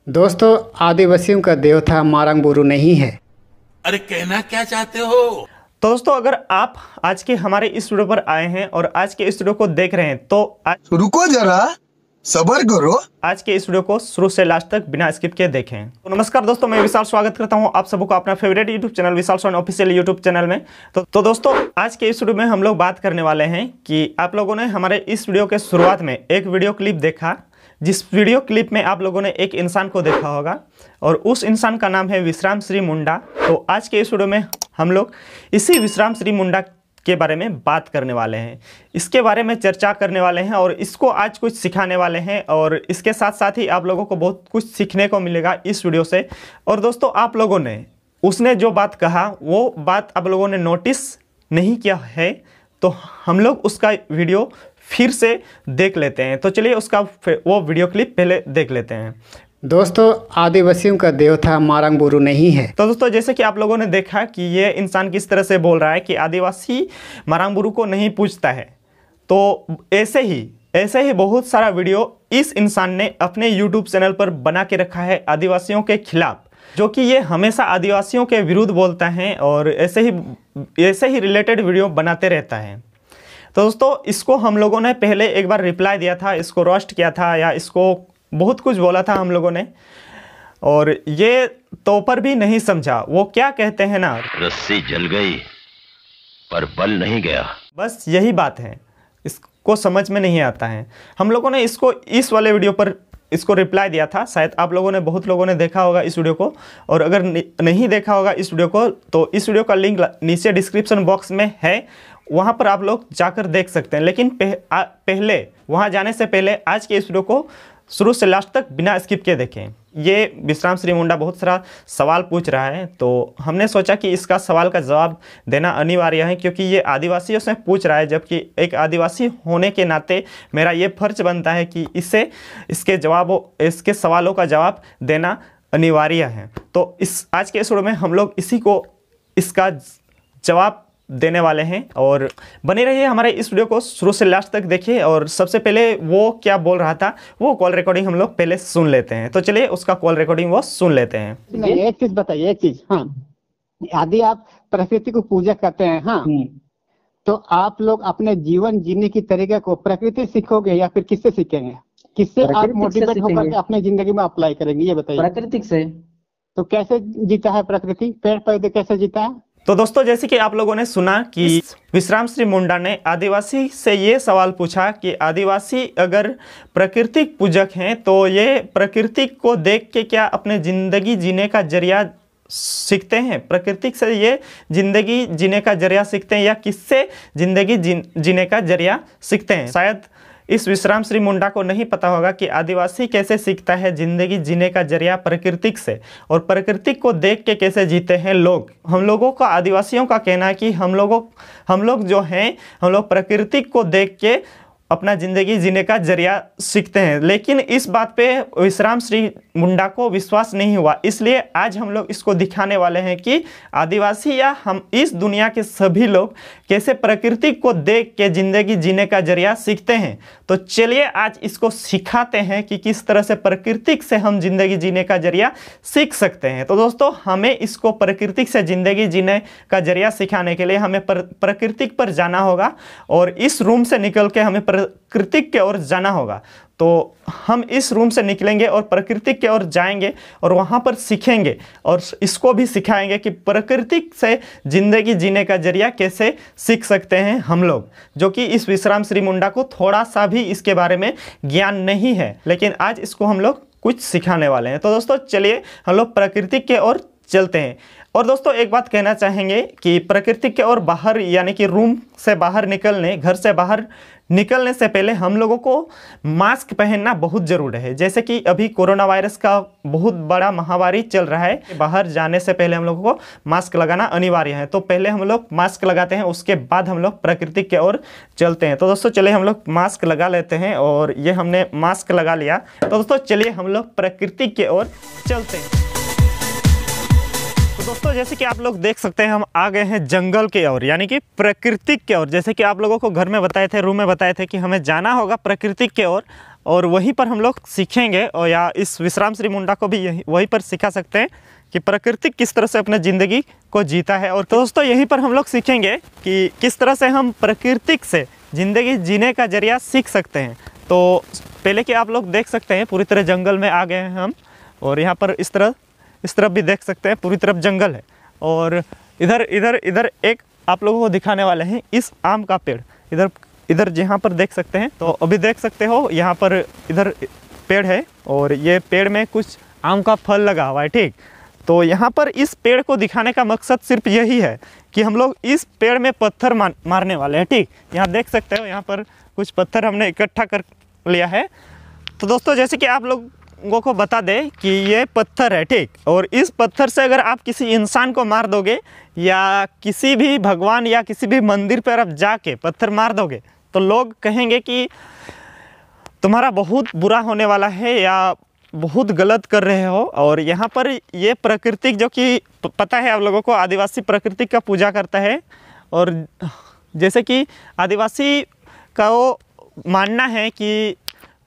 दोस्तों, आदिवासियों का देवता मारंगबुरु नहीं है। अरे कहना क्या चाहते हो? तो दोस्तों, अगर आप आज के हमारे इस वीडियो पर आए हैं और आज के इस वीडियो को देख रहे हैं तो आज रुको जरा, सब्र करो। आज के इस वीडियो को शुरू से लास्ट तक बिना स्किप के देखें। तो नमस्कार दोस्तों, मैं विशाल स्वागत करता हूं आप सबको अपना फेवरेट यूट्यूब चैनल विशाल सोन ऑफिशियल यूट्यूब चैनल में। तो दोस्तों, आज के इस वीडियो में हम लोग बात करने वाले हैं कि आप लोगों ने हमारे इस वीडियो के शुरुआत में एक वीडियो क्लिप देखा, जिस वीडियो क्लिप में आप लोगों ने एक इंसान को देखा होगा और उस इंसान का नाम है विश्राम श्री मुंडा। तो आज के इस वीडियो में हम लोग इसी विश्राम श्री मुंडा के बारे में बात करने वाले हैं, इसके बारे में चर्चा करने वाले हैं और इसको आज कुछ सिखाने वाले हैं और इसके साथ साथ ही आप लोगों को बहुत कुछ सीखने को मिलेगा इस वीडियो से। और दोस्तों, आप लोगों ने उसने जो बात कहा वो बात आप लोगों ने नोटिस नहीं किया है, तो हम लोग उसका वीडियो फिर से देख लेते हैं। तो चलिए उसका वो वीडियो क्लिप पहले देख लेते हैं। दोस्तों, आदिवासियों का देवता मारंगबुरु नहीं है। तो दोस्तों, जैसे कि आप लोगों ने देखा कि ये इंसान किस तरह से बोल रहा है कि आदिवासी मारंगबुरु को नहीं पूछता है। तो ऐसे ही बहुत सारा वीडियो इस इंसान ने अपने यूट्यूब चैनल पर बना के रखा है आदिवासियों के खिलाफ, जो कि ये हमेशा आदिवासियों के विरुद्ध बोलता है और ऐसे ही रिलेटेड वीडियो बनाते रहता है। तो दोस्तों, इसको हम लोगों ने पहले एक बार रिप्लाई दिया था, इसको रोस्ट किया था या इसको बहुत कुछ बोला था हम लोगों ने, और ये तो पर भी नहीं समझा। वो क्या कहते हैं ना, रस्सी जल गई पर बल नहीं गया। बस यही बात है, इसको समझ में नहीं आता है। हम लोगों ने इसको इस वाले वीडियो पर इसको रिप्लाई दिया था, शायद आप लोगों ने बहुत लोगों ने देखा होगा इस वीडियो को, और अगर नहीं देखा होगा इस वीडियो को तो इस वीडियो का लिंक नीचे डिस्क्रिप्शन बॉक्स में है, वहाँ पर आप लोग जाकर देख सकते हैं। लेकिन पहले वहाँ जाने से पहले आज के इस वीडियो को शुरू से लास्ट तक बिना स्किप के देखें। ये विश्राम श्री मुंडा बहुत सारा सवाल पूछ रहा है, तो हमने सोचा कि इसका सवाल का जवाब देना अनिवार्य है, क्योंकि ये आदिवासियों से पूछ रहा है, जबकि एक आदिवासी होने के नाते मेरा ये फर्ज बनता है कि इसके सवालों का जवाब देना अनिवार्य है। तो आज के इस वीडियो में हम लोग इसका जवाब देने वाले हैं और बने रहिए हमारे इस वीडियो को शुरू से लास्ट तक देखिए। और सबसे पहले वो क्या बोल रहा था वो कॉल रिकॉर्डिंग हम लोग पहले सुन लेते हैं। तो चलिए उसका कॉल रिकॉर्डिंग वो सुन लेते हैं। एक चीज बताइए, एक चीज, हाँ, यदि आप प्रकृति को पूजा करते हैं, हाँ, तो आप लोग अपने जीवन जीने की तरीके को प्रकृति सीखोगे या फिर किससे सीखेंगे? किससे आप मोटिवेट होकर अपने जिंदगी में अप्लाई करेंगे, ये बताइए। प्राकृतिक से। तो कैसे जीता है प्रकृति, पेड़ पौधे कैसे जीता है? तो दोस्तों, जैसे कि आप लोगों ने सुना कि विश्राम श्री मुंडा ने आदिवासी से ये सवाल पूछा कि आदिवासी अगर प्राकृतिक पूजक हैं तो ये प्रकृति को देख के क्या अपने ज़िंदगी जीने का जरिया सीखते हैं? प्रकृति से ये ज़िंदगी जीने का जरिया सीखते हैं या किससे ज़िंदगी जीने का जरिया सीखते हैं? शायद इस विश्राम श्री मुंडा को नहीं पता होगा कि आदिवासी कैसे सीखता है जिंदगी जीने का जरिया प्रकृतिक से, और प्रकृतिक को देख के कैसे जीते हैं लोग। हम लोगों का, आदिवासियों का कहना है कि हम लोग जो हैं, हम लोग प्रकृतिक को देख के अपना ज़िंदगी जीने का जरिया सीखते हैं। लेकिन इस बात पे विश्राम श्री मुंडा को विश्वास नहीं हुआ, इसलिए आज हम लोग इसको दिखाने वाले हैं कि आदिवासी या हम इस दुनिया के सभी लोग कैसे प्रकृति को देख के ज़िंदगी जीने का जरिया सीखते हैं। तो चलिए आज इसको सिखाते हैं कि किस तरह से प्रकृति से हम ज़िंदगी जीने का जरिया सीख सकते हैं। तो दोस्तों, हमें इसको प्रकृति से ज़िंदगी जीने का जरिया सिखाने के लिए हमें प्रकृति पर जाना होगा और इस रूम से निकल के हमें प्रकृति की ओर जाना होगा। तो हम इस रूम से निकलेंगे और प्रकृति की ओर जाएंगे और वहाँ पर सीखेंगे और इसको भी सिखाएंगे कि प्रकृति से ज़िंदगी जीने का जरिया कैसे सीख सकते हैं हम लोग, जो कि इस विश्राम श्री मुंडा को थोड़ा सा भी इसके बारे में ज्ञान नहीं है, लेकिन आज इसको हम लोग कुछ सिखाने वाले हैं। तो दोस्तों, चलिए हम लोग प्रकृति की ओर चलते हैं। और दोस्तों, एक बात कहना चाहेंगे कि प्रकृति के और बाहर, यानी कि रूम से बाहर निकलने, घर से बाहर निकलने से पहले हम लोगों को मास्क पहनना बहुत ज़रूरी है। जैसे कि अभी कोरोना वायरस का बहुत बड़ा महामारी चल रहा है, बाहर जाने से पहले हम लोगों को मास्क लगाना अनिवार्य है। तो पहले हम लोग मास्क लगाते हैं, उसके बाद हम लोग प्रकृति की ओर चलते हैं। तो दोस्तों, चलिए हम लोग मास्क लगा लेते हैं और ये हमने मास्क लगा लिया। तो दोस्तों, चलिए हम लोग प्रकृति की ओर चलते हैं। तो दोस्तों जैसे कि आप लोग देख सकते हैं हम आ गए हैं जंगल के ओर, यानी कि प्रकृति के ओर। जैसे कि आप लोगों को घर में बताए थे, रूम में बताए थे कि हमें जाना होगा प्रकृति के ओर और वहीं पर हम लोग सीखेंगे, और या इस विश्राम श्री मुंडा को भी वहीं पर सिखा सकते हैं कि प्रकृति किस तरह से अपने ज़िंदगी को जीता है। और तो दोस्तों यहीं पर हम लोग सीखेंगे कि किस तरह से हम प्रकृति से ज़िंदगी जीने का जरिया सीख सकते हैं। तो पहले कि आप लोग देख सकते हैं पूरी तरह जंगल में आ गए हैं हम, और यहाँ पर इस तरफ भी देख सकते हैं पूरी तरफ जंगल है। और इधर एक आप लोगों को दिखाने वाले हैं इस आम का पेड़। इधर जहाँ पर देख सकते हैं, तो अभी देख सकते हो यहाँ पर इधर पेड़ है और ये पेड़ में कुछ आम का फल लगा हुआ है, ठीक। तो यहाँ पर इस पेड़ को दिखाने का मकसद सिर्फ यही है कि हम लोग इस पेड़ में पत्थर मारने वाले हैं, ठीक। यहाँ देख सकते हो यहाँ पर कुछ पत्थर हमने इकट्ठा कर लिया है। तो दोस्तों जैसे कि आप लोगों को बता दें कि ये पत्थर है, ठीक। और इस पत्थर से अगर आप किसी इंसान को मार दोगे या किसी भी भगवान या किसी भी मंदिर पर आप जाके पत्थर मार दोगे तो लोग कहेंगे कि तुम्हारा बहुत बुरा होने वाला है या बहुत गलत कर रहे हो। और यहाँ पर ये प्रकृति, जो कि पता है आप लोगों को, आदिवासी प्रकृति का पूजा करता है। और जैसे कि आदिवासी का वो मानना है कि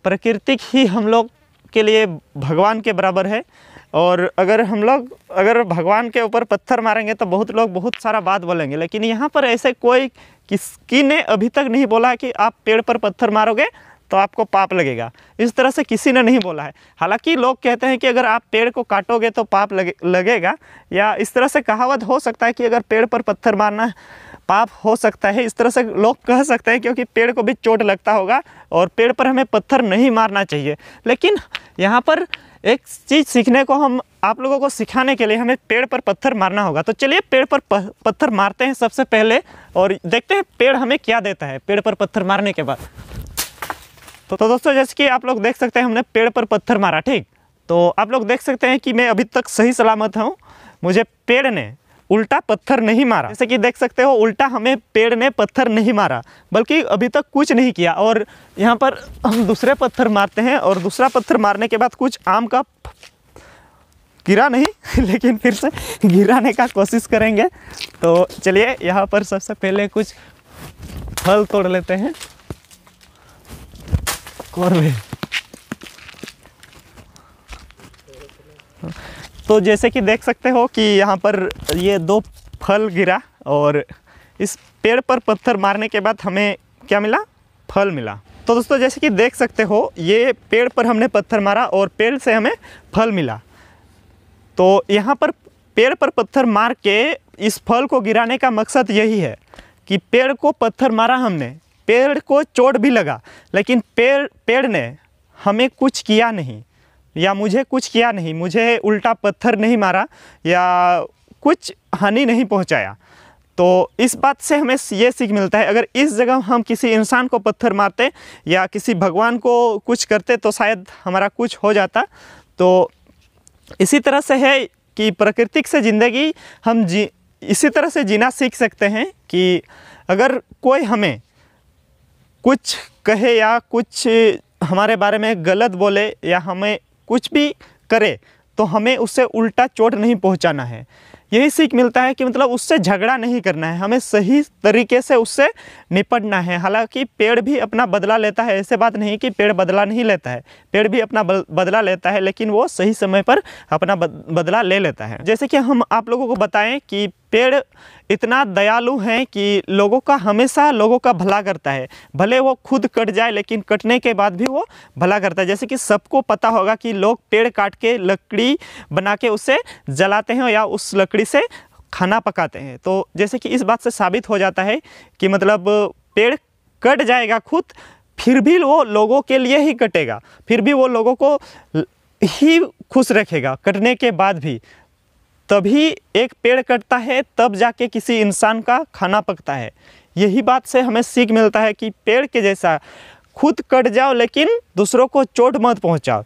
प्रकृति ही हम लोग के लिए भगवान के बराबर है। और अगर भगवान के ऊपर पत्थर मारेंगे तो बहुत लोग बहुत सारा बात बोलेंगे, लेकिन यहाँ पर ऐसे कोई किसी ने अभी तक नहीं बोला कि आप पेड़ पर पत्थर मारोगे तो आपको पाप लगेगा। इस तरह से किसी ने नहीं बोला है। हालांकि लोग कहते हैं कि अगर आप पेड़ को काटोगे तो पाप लगेगा, या इस तरह से कहावत हो सकता है कि अगर पेड़ पर पत्थर मारना पाप हो सकता है, इस तरह से लोग कह सकते हैं, क्योंकि पेड़ को भी चोट लगता होगा और पेड़ पर हमें पत्थर नहीं मारना चाहिए। लेकिन यहाँ पर एक चीज़ सीखने को, हम आप लोगों को सिखाने के लिए हमें पेड़ पर पत्थर मारना होगा। तो चलिए पेड़ पर पत्थर मारते हैं सबसे पहले और देखते हैं पेड़ हमें क्या देता है पेड़ पर पत्थर मारने के बाद। तो दोस्तों जैसे कि आप लोग देख सकते हैं हमने पेड़ पर पत्थर मारा, ठीक। तो आप लोग देख सकते हैं कि मैं अभी तक सही सलामत हूँ, मुझे पेड़ ने उल्टा पत्थर नहीं मारा। जैसे कि देख सकते हो उल्टा हमें पेड़ ने पत्थर नहीं मारा, बल्कि अभी तक कुछ नहीं किया। और यहाँ पर हम दूसरे पत्थर मारते हैं और दूसरा पत्थर मारने के बाद कुछ आम का गिरा नहीं लेकिन फिर से गिराने का कोशिश करेंगे। तो चलिए यहाँ पर सबसे पहले कुछ फल तोड़ लेते हैं। तो जैसे कि देख सकते हो कि यहाँ पर ये 2 फल गिरा और इस पेड़ पर पत्थर मारने के बाद हमें क्या मिला? फल मिला। तो दोस्तों जैसे कि देख सकते हो ये पेड़ पर हमने पत्थर मारा और पेड़ से हमें फल मिला। तो यहाँ पर पेड़ पर पत्थर मार के इस फल को गिराने का मकसद यही है कि पेड़ को पत्थर मारा हमने, पेड़ को चोट भी लगा, लेकिन पेड़ ने हमें कुछ किया नहीं या मुझे कुछ किया नहीं, मुझे उल्टा पत्थर नहीं मारा या कुछ हानि नहीं पहुंचाया। तो इस बात से हमें ये सीख मिलता है, अगर इस जगह हम किसी इंसान को पत्थर मारते या किसी भगवान को कुछ करते तो शायद हमारा कुछ हो जाता। तो इसी तरह से है कि प्रकृति से ज़िंदगी हम इसी तरह से जीना सीख सकते हैं कि अगर कोई हमें कुछ कहे या कुछ हमारे बारे में गलत बोले या हमें कुछ भी करे तो हमें उससे उल्टा चोट नहीं पहुंचाना है। यही सीख मिलता है कि मतलब उससे झगड़ा नहीं करना है, हमें सही तरीके से उससे निपटना है। हालांकि पेड़ भी अपना बदला लेता है, ऐसे बात नहीं कि पेड़ बदला नहीं लेता है, पेड़ भी अपना बदला लेता है, लेकिन वो सही समय पर अपना बदला ले लेता है। जैसे कि हम आप लोगों को बताएं कि पेड़ इतना दयालु है कि लोगों का हमेशा लोगों का भला करता है, भले वो खुद कट जाए लेकिन कटने के बाद भी वो भला करता है। जैसे कि सबको पता होगा कि लोग पेड़ काट के लकड़ी बना के उसे जलाते हैं या उस लकड़ी से खाना पकाते हैं। तो जैसे कि इस बात से साबित हो जाता है कि मतलब पेड़ कट जाएगा खुद, फिर भी वो लोगों के लिए ही कटेगा, फिर भी वो लोगों को ही खुश रखेगा कटने के बाद भी। तभी एक पेड़ कटता है तब जाके किसी इंसान का खाना पकता है। यही बात से हमें सीख मिलता है कि पेड़ के जैसा खुद कट जाओ लेकिन दूसरों को चोट मत पहुंचाओ।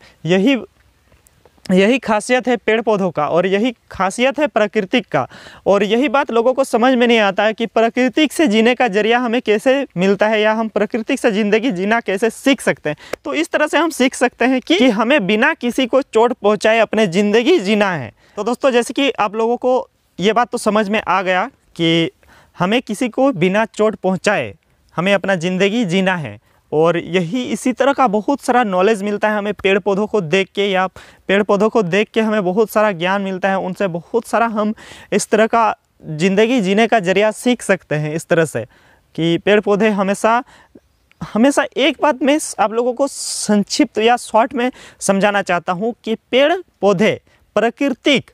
यही खासियत है पेड़ पौधों का और यही खासियत है प्रकृति का। और यही बात लोगों को समझ में नहीं आता है कि प्रकृति से जीने का जरिया हमें कैसे मिलता है या हम प्रकृति से ज़िंदगी जीना कैसे सीख सकते हैं। तो इस तरह से हम सीख सकते हैं कि हमें बिना किसी को चोट पहुंचाए अपने ज़िंदगी जीना है। तो दोस्तों जैसे कि आप लोगों को ये बात तो समझ में आ गया कि हमें किसी को बिना चोट पहुंचाए हमें अपना ज़िंदगी जीना है। और यही इसी तरह का बहुत सारा नॉलेज मिलता है हमें पेड़ पौधों को देख के, या पेड़ पौधों को देख के हमें बहुत सारा ज्ञान मिलता है, उनसे बहुत सारा हम इस तरह का ज़िंदगी जीने का जरिया सीख सकते हैं। इस तरह से कि पेड़ पौधे हमेशा एक बात मैं आप लोगों को संक्षिप्त या शॉर्ट में समझाना चाहता हूँ कि पेड़ पौधे प्राकृतिक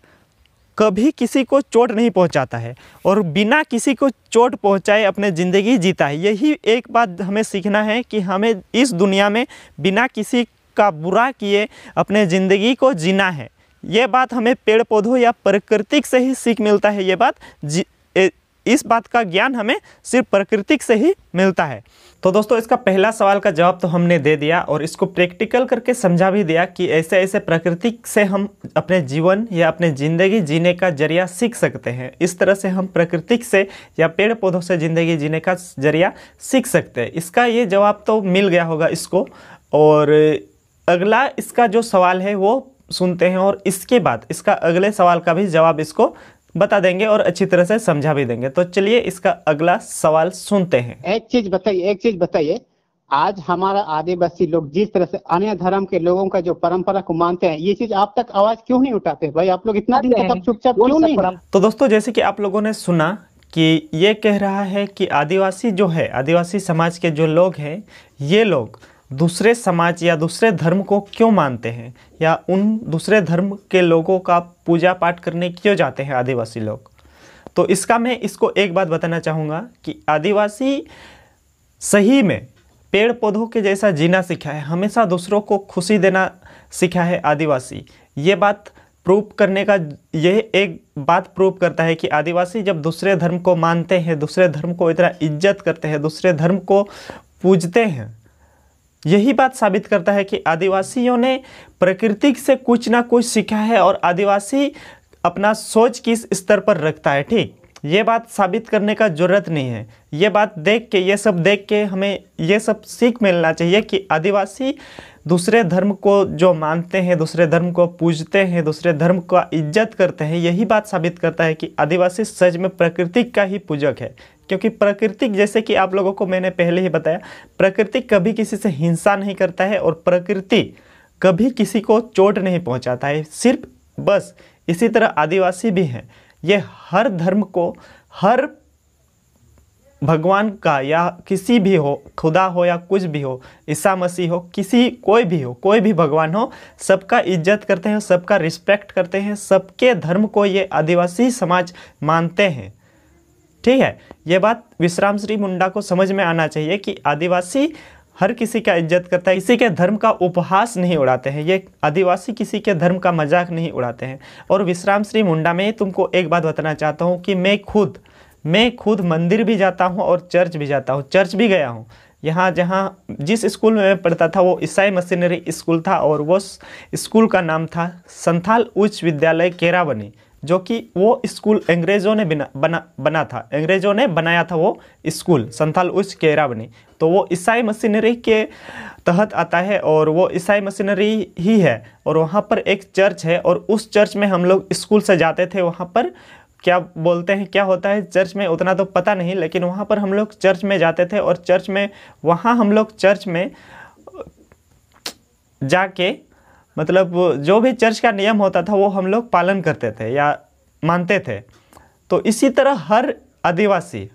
कभी किसी को चोट नहीं पहुंचाता है और बिना किसी को चोट पहुंचाए अपने ज़िंदगी जीता है। यही एक बात हमें सीखना है कि हमें इस दुनिया में बिना किसी का बुरा किए अपने ज़िंदगी को जीना है। ये बात हमें पेड़ पौधों या प्राकृतिक से ही सीख मिलता है। ये बात इस बात का ज्ञान हमें सिर्फ प्राकृतिक से ही मिलता है। तो दोस्तों, इसका पहला सवाल का जवाब तो हमने दे दिया और इसको प्रैक्टिकल करके समझा भी दिया कि ऐसे ऐसे प्राकृतिक से हम अपने जीवन या अपने ज़िंदगी जीने का जरिया सीख सकते हैं। इस तरह से हम प्राकृतिक से या पेड़ पौधों से ज़िंदगी जीने का जरिया सीख सकते हैं। इसका ये जवाब तो मिल गया होगा इसको। और अगला इसका जो सवाल है वो सुनते हैं और इसके बाद इसका अगले सवाल का भी जवाब इसको बता देंगे और अच्छी तरह से समझा भी देंगे। तो चलिए इसका अगला सवाल सुनते हैं। एक चीज बताइए, आज हमारा आदिवासी लोग जिस तरह से अन्य धर्म के लोगों का जो परंपरा को मानते हैं, ये चीज आप तक आवाज क्यों नहीं उठाते भाई? आप लोग इतना दिन तक चुपचाप क्यों नहीं? तो दोस्तों, जैसे कि आप लोगों ने सुना कि ये कह रहा है कि आदिवासी जो है, आदिवासी समाज के जो लोग हैं, ये लोग दूसरे समाज या दूसरे धर्म को क्यों मानते हैं या उन दूसरे धर्म के लोगों का पूजा पाठ करने क्यों जाते हैं आदिवासी लोग। तो इसका मैं इसको एक बात बताना चाहूँगा कि आदिवासी सही में पेड़ पौधों के जैसा जीना सीखा है, हमेशा दूसरों को खुशी देना सीखा है आदिवासी। ये बात प्रूव करने का यह एक बात प्रूव करता है कि आदिवासी जब दूसरे धर्म को मानते हैं, दूसरे धर्म को इतना इज्जत करते हैं, दूसरे धर्म को पूजते हैं, यही बात साबित करता है कि आदिवासियों ने प्रकृति से कुछ ना कुछ सीखा है और आदिवासी अपना सोच किस स्तर पर रखता है। ठीक, ये बात साबित करने का ज़रूरत नहीं है। ये बात देख के, ये सब देख के हमें ये सब सीख मिलना चाहिए कि आदिवासी दूसरे धर्म को जो मानते हैं, दूसरे धर्म को पूजते हैं, दूसरे धर्म का इज्जत करते हैं, यही बात साबित करता है कि आदिवासी सच में प्रकृति का ही पूजक है। क्योंकि प्रकृति, जैसे कि आप लोगों को मैंने पहले ही बताया, प्रकृति कभी किसी से हिंसा नहीं करता है और प्रकृति कभी किसी को चोट नहीं पहुंचाता है। सिर्फ बस इसी तरह आदिवासी भी हैं। ये हर धर्म को, हर भगवान का या किसी भी हो, खुदा हो या कुछ भी हो, ईसा मसीह हो, कोई भी हो, कोई भी भगवान हो, सबका इज्जत करते हैं, सबका रिस्पेक्ट करते हैं, सबके धर्म को ये आदिवासी समाज मानते हैं। ठीक है, ये बात विश्राम श्री मुंडा को समझ में आना चाहिए कि आदिवासी हर किसी का इज्जत करता है, किसी के धर्म का उपहास नहीं उड़ाते हैं। ये आदिवासी किसी के धर्म का मजाक नहीं उड़ाते हैं। और विश्राम श्री मुंडा, मैं तुमको एक बात बताना चाहता हूँ कि मैं खुद मंदिर भी जाता हूँ और चर्च भी जाता हूँ, चर्च भी गया हूँ। यहाँ जहाँ जिस स्कूल में मैं पढ़ता था वो ईसाई मिशनरी स्कूल था और वो स्कूल का नाम था संथाल उच्च विद्यालय केरावनी, जो कि वो स्कूल अंग्रेज़ों ने बना था, अंग्रेज़ों ने बनाया था वो स्कूल संथाल उच्च केरावनी। तो वो ईसाई मिशनरी के तहत आता है और वो ईसाई मिशनरी ही है। और वहाँ पर एक चर्च है और उस चर्च में हम लोग स्कूल से जाते थे। वहाँ पर क्या बोलते हैं, क्या होता है चर्च में उतना तो पता नहीं, लेकिन वहाँ पर हम लोग चर्च में जाते थे और चर्च में वहाँ हम लोग चर्च में जाके, मतलब जो भी चर्च का नियम होता था वो हम लोग पालन करते थे या मानते थे। तो इसी तरह हर आदिवासी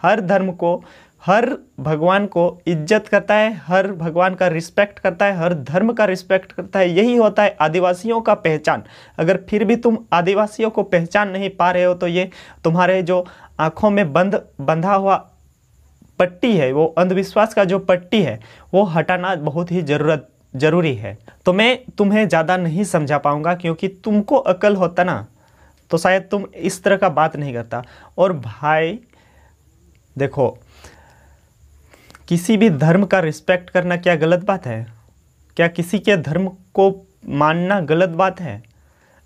हर धर्म को, हर भगवान को इज्जत करता है, हर भगवान का रिस्पेक्ट करता है, हर धर्म का रिस्पेक्ट करता है। यही होता है आदिवासियों का पहचान। अगर फिर भी तुम आदिवासियों को पहचान नहीं पा रहे हो तो ये तुम्हारे जो आँखों में बंधा हुआ पट्टी है, वो अंधविश्वास का जो पट्टी है, वो हटाना बहुत ही ज़रूरी है। तो मैं तुम्हें ज़्यादा नहीं समझा पाऊँगा, क्योंकि तुमको अकल होता ना तो शायद तुम इस तरह का बात नहीं करता। और भाई देखो, किसी भी धर्म का रिस्पेक्ट करना क्या गलत बात है? क्या किसी के धर्म को मानना गलत बात है?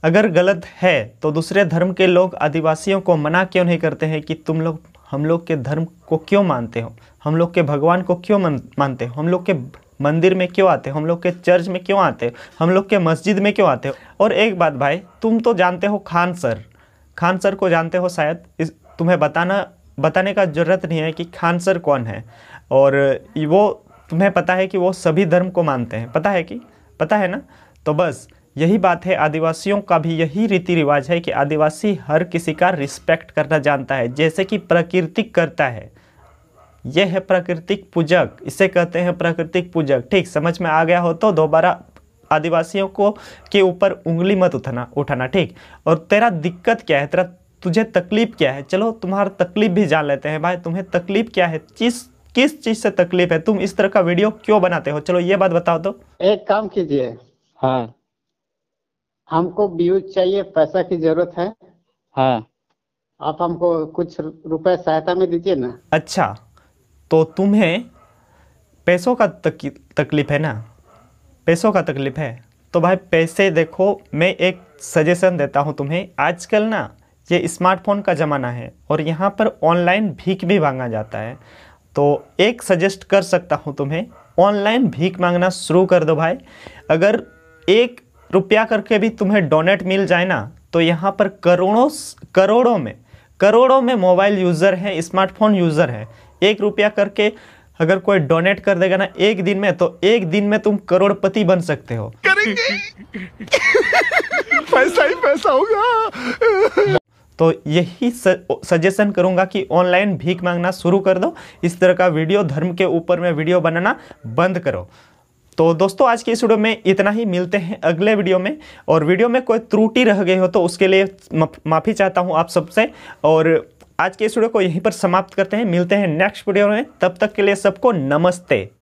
अगर गलत है तो दूसरे धर्म के लोग आदिवासियों को मना क्यों नहीं करते हैं कि तुम लोग हम लोग के धर्म को क्यों मानते हो, हम लोग के भगवान को क्यों मानते हो, हम लोग के मंदिर में क्यों आते हो, हम लोग के चर्च में क्यों आते हो, हम लोग के मस्जिद में क्यों आते हो? और एक बात भाई, तुम तो जानते हो खान खान सर को जानते हो शायद, तुम्हें बताने का ज़रूरत नहीं है कि खान सर कौन है। और वो तुम्हें पता है कि वो सभी धर्म को मानते हैं, पता है ना। तो बस यही बात है, आदिवासियों का भी यही रीति रिवाज है कि आदिवासी हर किसी का रिस्पेक्ट करना जानता है, जैसे कि प्राकृतिक करता है। यह है प्राकृतिक पूजक, इसे कहते हैं प्राकृतिक पूजक। ठीक, समझ में आ गया हो तो दोबारा आदिवासियों को के ऊपर उंगली मत उठाना। ठीक, और तेरा दिक्कत क्या है, तुझे तकलीफ क्या है? चलो तुम्हारा तकलीफ भी जान लेते हैं भाई, तुम्हें तकलीफ क्या है, किस चीज़ से तकलीफ है, तुम इस तरह का वीडियो क्यों बनाते हो? चलो ये बात बताओ तो। एक काम कीजिए, हाँ हमको व्यूज चाहिए, पैसा की जरूरत है, हाँ आप हमको कुछ रुपए सहायता में दीजिए ना। अच्छा, तो तुम्हें पैसों का तकलीफ है ना, पैसों का तकलीफ है तो भाई पैसे देखो, मैं एक सजेशन देता हूँ तुम्हें। आजकल ना ये स्मार्टफोन का ज़माना है और यहाँ पर ऑनलाइन भीख भी मांगा जाता है। तो एक सजेस्ट कर सकता हूँ तुम्हें, ऑनलाइन भीख मांगना शुरू कर दो भाई। अगर 1 रुपया करके भी तुम्हें डोनेट मिल जाए ना, तो यहाँ पर करोड़ों में मोबाइल यूज़र हैं, स्मार्टफोन यूज़र हैं। 1 रुपया करके अगर कोई डोनेट कर देगा ना एक दिन में, तो एक दिन में तुम करोड़पति बन सकते हो। पैसा ही पैसा होगा। तो यही सजेशन करूंगा कि ऑनलाइन भीख मांगना शुरू कर दो। इस तरह का वीडियो, धर्म के ऊपर में वीडियो बनाना बंद करो। तो दोस्तों आज की इस वीडियो में इतना ही, मिलते हैं अगले वीडियो में। और वीडियो में कोई त्रुटि रह गई हो तो उसके लिए माफ़ी चाहता हूं आप सबसे। और आज के इस वीडियो को यहीं पर समाप्त करते हैं, मिलते हैं नेक्स्ट वीडियो में। तब तक के लिए सबको नमस्ते।